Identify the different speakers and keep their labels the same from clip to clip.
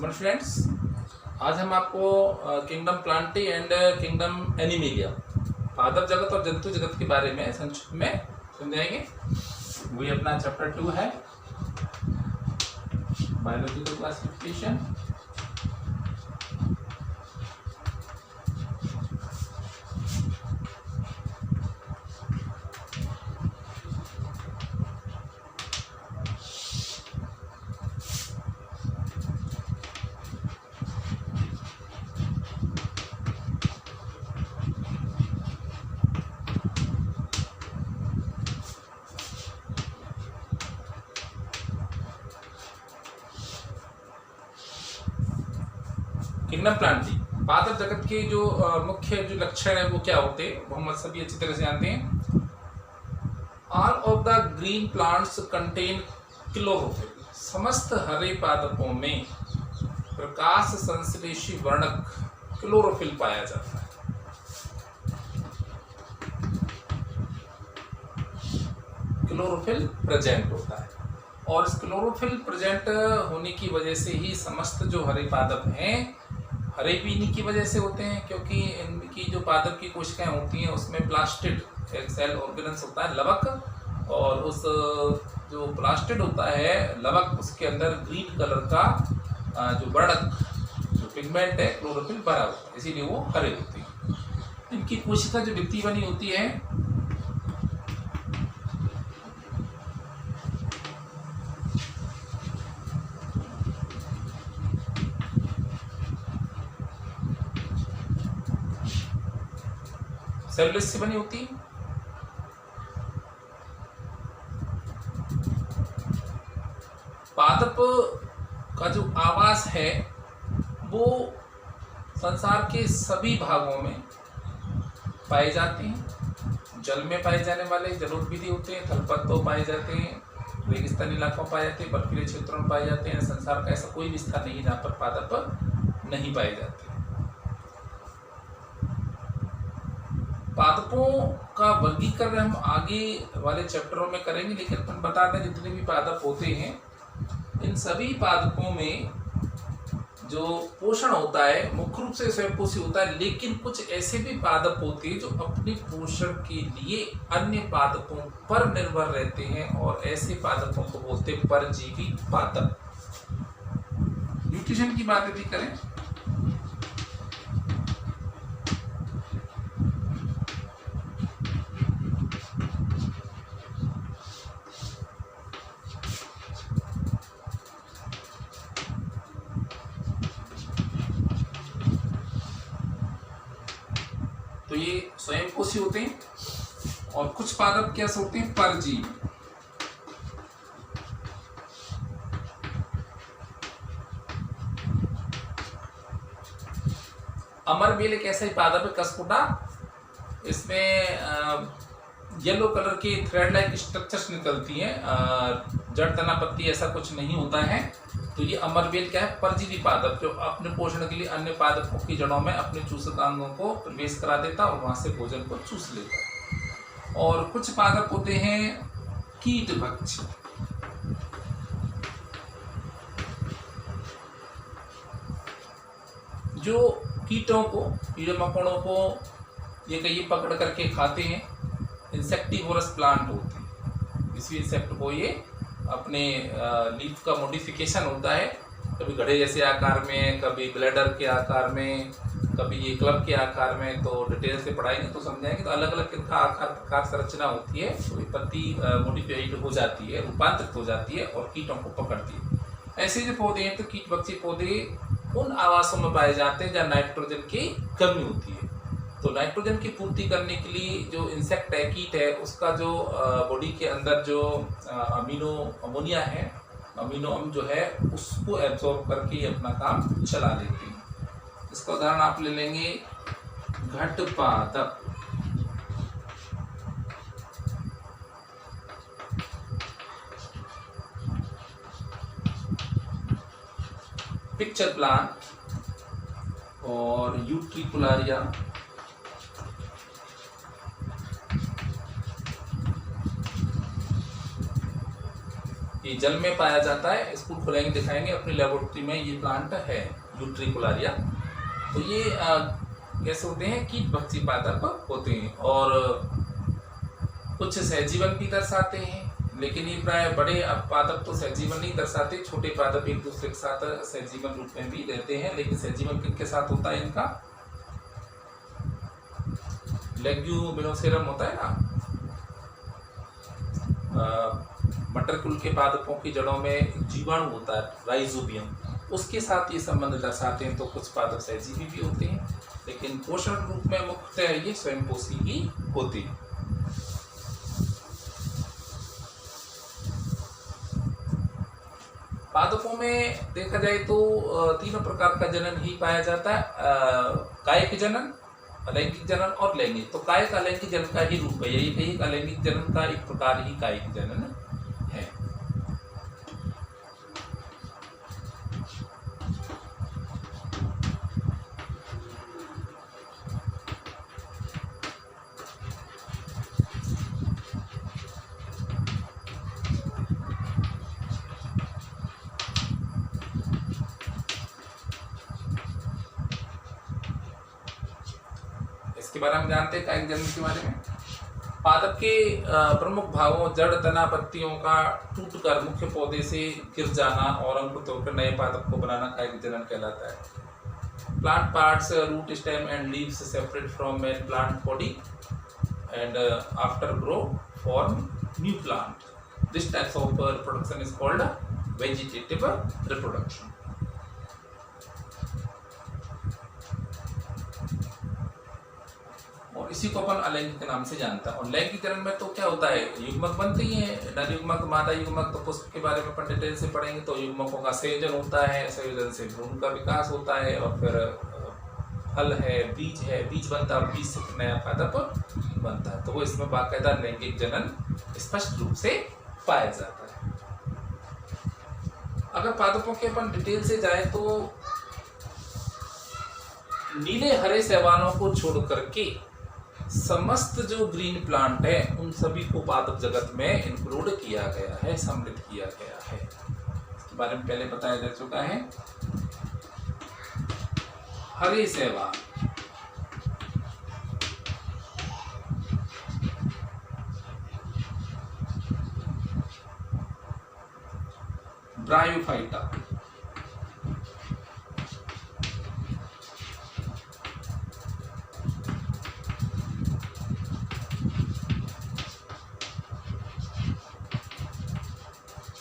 Speaker 1: नमस्कार फ्रेंड्स, आज हम आपको kingdom Plantae and kingdom animalia पादप जगत और जंतु जगत के बारे में संक्षिप्त में समझाएंगे। वही अपना चैप्टर 2 है, बायोलॉजिकल क्लासिफिकेशन। किंगडम प्लांटी पादप जगत के जो मुख्य जो लक्षण है वो क्या होते हैं, वो हम सभी अच्छी तरह से जानते हैं। All of the green plants contain chlorophyll. समस्त हरे पादपों में प्रकाश संश्लेषी वर्णक क्लोरोफिल पाया जाता है। क्लोरोफिल प्रेजेंट होता है और इस क्लोरोफिल प्रेजेंट होने की वजह से ही समस्त जो हरे पादप हैं हरे भी इन्हीं की वजह से होते हैं, क्योंकि इनकी जो पादप की कोशिकाएं होती हैं उसमें प्लास्टिड एक सेल ऑर्गेनल्स होता है लवक, और उस जो प्लास्टिड होता है लवक उसके अंदर ग्रीन कलर का जो वर्णक जो पिगमेंट है क्लोरोफिल भरा होता है, इसीलिए वो हरे होती है। इनकी कोशिका जो भित्ति बनी होती है सेलुलोज से बनी होती है। पादप का जो आवास है वो संसार के सभी भागों में पाए जाते हैं। जल में पाए जाने वाले जलोद्भिदी होते हैं, थलपत्र पाए जाते हैं, रेगिस्तानी इलाकों में पाए जाते हैं, बर्फीले क्षेत्रों में पाए जाते हैं। संसार का ऐसा कोई भी स्थान नहीं जहाँ पर पादप नहीं पाए जाते। पादपों का वर्गीकरण हम आगे वाले चैप्टरों में करेंगे, लेकिन हम बता दें जितने भी पादप होते हैं इन सभी पादपों में जो पोषण होता है मुख्य रूप से स्वयंपोषी होता है, लेकिन कुछ ऐसे भी पादप होते हैं जो अपने पोषण के लिए अन्य पादपों पर निर्भर रहते हैं और ऐसे पादपों को बोलते हैं परजीवी पादप। न्यूट्रिशन की बात यदि करें तो ये स्वयंपोषी होते हैं और कुछ पादप कैसे होते हैं परजीवी। अमरबेल एक ऐसा ही पादप है कसकुटा, इसमें येलो कलर की थ्रेड लाइक स्ट्रक्चर्स निकलती हैं, जड़ तना पत्ती ऐसा कुछ नहीं होता है। तो ये अमरबेल क्या है, परजीवी पादप जो अपने पोषण के लिए अन्य पादपों की जड़ों में अपने चूसकांगों को प्रवेश करा देता और वहां से भोजन को चूस लेता है। और कुछ पादप होते हैं कीटभक्षी। जो कीटों को, कीड़े मकोड़ों को ये कहीं पकड़ करके खाते हैं। इंसेक्टिवोरस प्लांट होते हैं। इसी इंसेक्ट को ये अपने लीफ का मॉडिफिकेशन होता है, कभी घड़े जैसे आकार में, कभी ब्लैडर के आकार में, कभी ये क्लब के आकार में। तो डिटेल से पढ़ाएंगे तो समझाएंगे। तो अलग अलग इनका आकार प्रकार संरचना होती है, तो पत्ती मॉडिफाइड हो जाती है, रूपांतरित हो जाती है और कीटों को पकड़ती है। ऐसे जो पौधे हैं तो कीटभक्षी पौधे उन आवासों में पाए जाते हैं जहाँ नाइट्रोजन की कमी होती है। तो नाइट्रोजन की पूर्ति करने के लिए जो इंसेक्ट है, कीट है, उसका जो बॉडी के अंदर जो अमोनिया है, अमीनो अम्ल जो है उसको एब्जॉर्ब करके अपना काम चला लेते हैं। इसका उदाहरण आप ले लेंगे घट पादप। पिक्चर प्लांट और यूट्रिकुलारिया, ये जल में पाया जाता है। इसको खोलेंगे, दिखाएंगे अपनी लेबोरेटरी में, ये प्लांट है यूट्रिकुलारिया। तो ये कैसे होते हैं, कीट भक्षी पादप होते हैं और कुछ सहजीवन भी दर्शाते हैं, लेकिन ये प्राय बड़े पादप तो सहजीवन नहीं दर्शाते, छोटे पादप एक दूसरे के साथ सहजीवन रूप में भी रहते हैं। लेकिन सहजीवन किनके साथ होता है इनका, लेग्यूमिनोसेरम होता है ना, मटर कुल के पादपों की जड़ों में जीवाणु होता है राइजोबियम, उसके साथ ये संबंध दर्शाते हैं। तो कुछ पादप सहजीवी भी होते हैं, लेकिन पोषण रूप में मुख्यतः ये स्वयंपोषी ही होती है। पादपों में देखा जाए तो तीनों प्रकार का जनन ही पाया जाता है, कायिक जनन, अलैंगिक जनन और लैंगिक। तो कायिक अलैंगिक जनन का ही रूप है, यही कही अलैंगिक जनन का एक प्रकार ही कायिक जनन है। इसके बारे में जानते हैं कायिक जनन के बारे में। पादप के प्रमुख भागों जड़, तना, पत्तियों का टूटकर मुख्य पौधे से गिर जाना और अंकुरित होकर नए पादप को बनाना कायिक जनन कहलाता है। Plant parts, root, stem and leaves separate from main plant body and after grow form new plant. This types of reproduction is called vegetative reproduction. और इसी को अपन अलैंगिक के नाम से जानता है। और लैंगिक जनन में तो क्या होता है, युग्मक बनते ही हैं, नर युग्मक, मादा युग्मक। तो पुष्प के बारे में अपन डिटेल से पढ़ेंगे। तो युग्मकों का संयोजन होता है, संयोजन से भ्रूण का विकास होता है और फिर फल है, बीज बनता है और बीज से नया पादप बनता है। तो वो इसमें बाकायदा लैंगिक जनन स्पष्ट रूप से पाया जाता है। अगर पादपों के अपन डिटेल से जाए तो नीले हरे शैवालों को छोड़ करके समस्त जो ग्रीन प्लांट है उन सभी को पादप जगत में इंक्लूड किया गया है, सम्मिलित किया गया है। इसके बारे में पहले बताया जा चुका है। हरे शैवाल, bryophyta,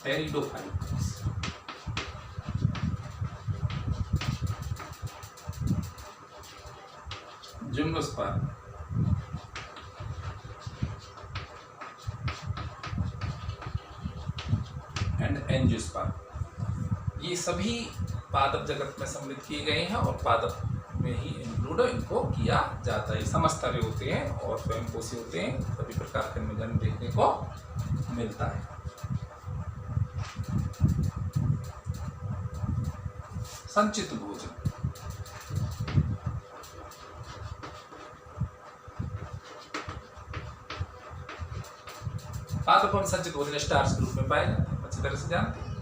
Speaker 1: pteridophytes, gymnosperm, and angiosperm. ये सभी पादप जगत में सम्मिलित किए गए हैं और पादप में ही इंक्लूड इनको किया जाता है। समस्तरी होते हैं और स्वयंपोषी होते हैं, सभी प्रकार के इनमें जन्म देखने को मिलता है। संचित भोजन, पादप हम संचित भोजन स्टार्च के रूप में पाए जाते हैं, अच्छी तरह से जानते हैं।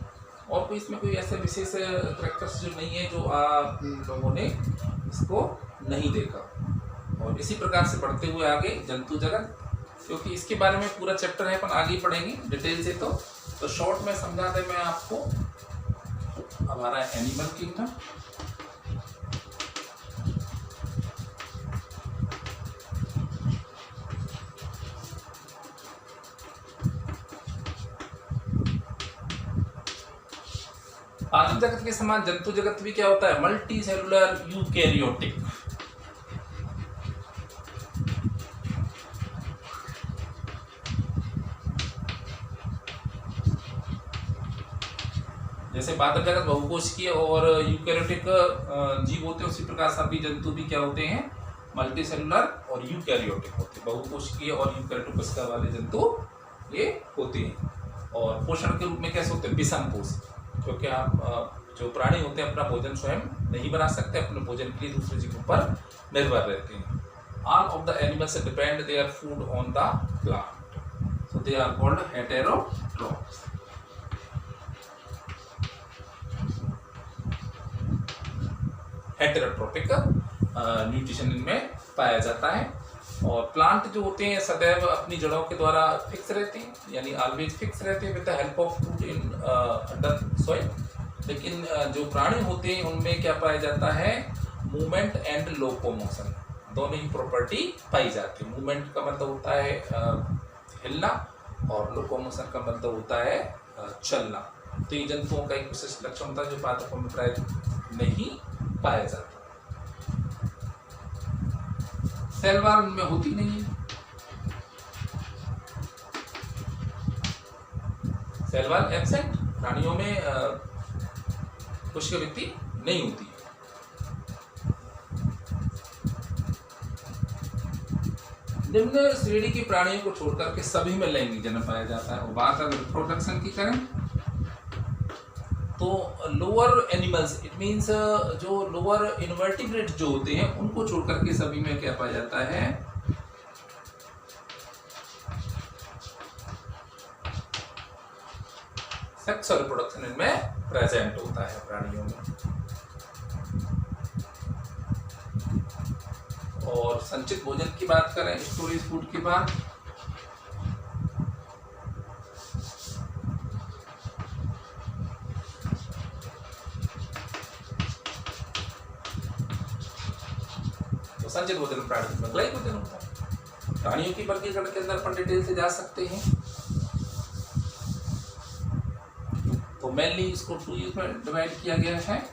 Speaker 1: और कोई इसमें कोई ऐसे विशेष करैक्टर्स जो नहीं है जो आप लोगों ने इसको नहीं देखा। और इसी प्रकार से बढ़ते हुए आगे जंतु जगत, क्योंकि इसके बारे में पूरा चैप्टर है, अपन आगे ही पढ़ेंगे डिटेल से। तो शॉर्ट में समझा दे मैं आपको। हमारा एनिमल किंगडम, पादप जगत के समान जंतु जगत भी क्या होता है, मल्टी सेलुलर यूकैरियोटिक। जैसे पादप जगत बहुकोशिकीय और यूकैरियोटिक जीव होते हैं, उसी प्रकार सभी जंतु भी क्या होते हैं, मल्टी सेलुलर और यूकैरियोटिक होते हैं। बहुकोशिकीय और यूकैरियोटिक कोशिका वाले जंतु ये होते हैं। और पोषण के रूप में कैसे होते हैं, विषम पोषी, क्योंकि आप जो प्राणी होते हैं अपना भोजन स्वयं नहीं बना सकते, अपने भोजन के लिए दूसरे जीवों पर निर्भर रहते हैं। All of the animals depend their food on the plant, so they are called heterotrophs. Heterotrophic nutrition इनमें पाया जाता है। और प्लांट जो होते हैं सदैव अपनी जड़ों के द्वारा फिक्स रहते हैं, यानी ऑलवेज फिक्स रहते हैं with the help of root in under soil. लेकिन जो प्राणी होते हैं उनमें क्या पाया जाता है, मूवमेंट एंड लोकोमोशन, दोनों ही प्रॉपर्टी पाई जाती है। मूवमेंट का मतलब होता है हिलना, और लोकोमोशन का मतलब होता है चलना। तो ये जंतुओं का एक विशेष लक्षण होता है जो पादपों में प्राय नहीं पाया जाता। सेल वॉल उनमें होती नहीं है, सेल वॉल एब्सेंट, प्राणियों में कोशिका भित्ति नहीं होती है। निम्न श्रेणी के प्राणियों को छोड़कर के सभी में लैंगिक जन्म पाया जाता है। और बात अगर रिप्रोडक्शन की करें तो लोअर एनिमल्स, इट मीन्स जो लोअर इनवर्टिब्रेट जो होते हैं उनको छोड़कर के सभी में क्या पाया जाता है, सेक्स और रिप्रोडक्शन इनमें प्रेजेंट होता है प्राणियों में। और संचित भोजन की बात करें, स्टोरेज फूड की बात, तो संचित भोजन प्राणी में ग्लाइकोजन होता है। प्राणियों की वर्गीकरण के अंदर अपन डिटेल से जा सकते हैं। तो मेनली इसको 2 यूज में डिवाइड किया गया है।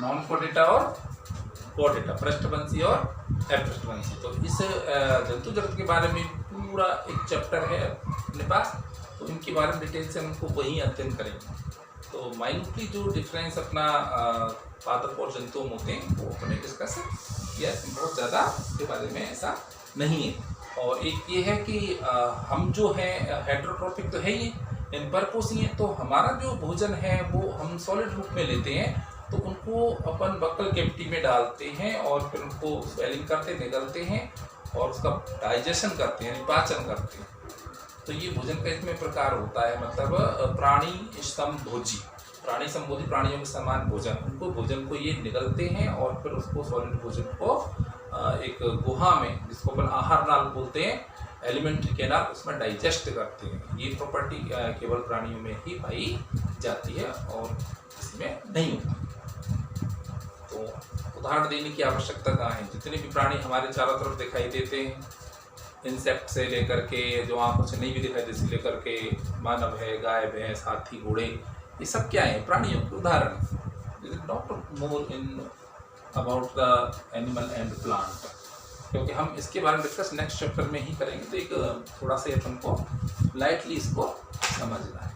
Speaker 1: नॉन कोडेटा और कोडेटा, पृष्ठवंशी और अपृष्ठवंशी। तो इस जंतु जगत के बारे में पूरा एक चैप्टर है अपने पास, तो इनके बारे में डिटेल से हम उनको वहीं अध्ययन करेंगे। तो माइन्यूटली जो डिफरेंस अपना पादप और जंतुओं में होते हैं वो अपने डिस्कस किया, बहुत ज़्यादा इसके बारे में ऐसा नहीं है। और एक ये है कि हम जो है हेटेरोट्रोपिक तो है ही, इन परपोसी हैं, तो हमारा जो भोजन है वो हम सॉलिड रूप में लेते हैं, तो उनको अपन बक्कल कैविटी में डालते हैं और फिर उनको स्वेलिंग करते निगलते हैं और उसका डाइजेशन करते हैं, पाचन करते हैं। तो ये भोजन का इसमें प्रकार होता है, मतलब प्राणी समभोजी, प्राणी संबोधी प्राणियों के समान भोजन, उनको भोजन को ये निगलते हैं और फिर उसको सॉलिड भोजन को एक गुहा में, जिसको अपन आहार नाल बोलते हैं, एलिमेंट्री कैनाल, उसमें डाइजेस्ट करते हैं। ये प्रॉपर्टी केवल प्राणियों में ही पाई जाती है और इसमें नहीं होती। तो उदाहरण देने की आवश्यकता कहाँ है, जितने भी प्राणी हमारे चारों तरफ दिखाई देते हैं, इंसेक्ट से लेकर के जो आंखों से नहीं भी दिखाई देते, लेकर के मानव है, गाय भैंस, हाथी, घोड़े, ये सब क्या है, प्राणियों के उदाहरण। Not more in about the animal and plant, क्योंकि हम इसके बारे में डिस्कस नेक्स्ट चैप्टर में ही करेंगे। तो एक थोड़ा सा अपन को लाइटली इसको समझना है।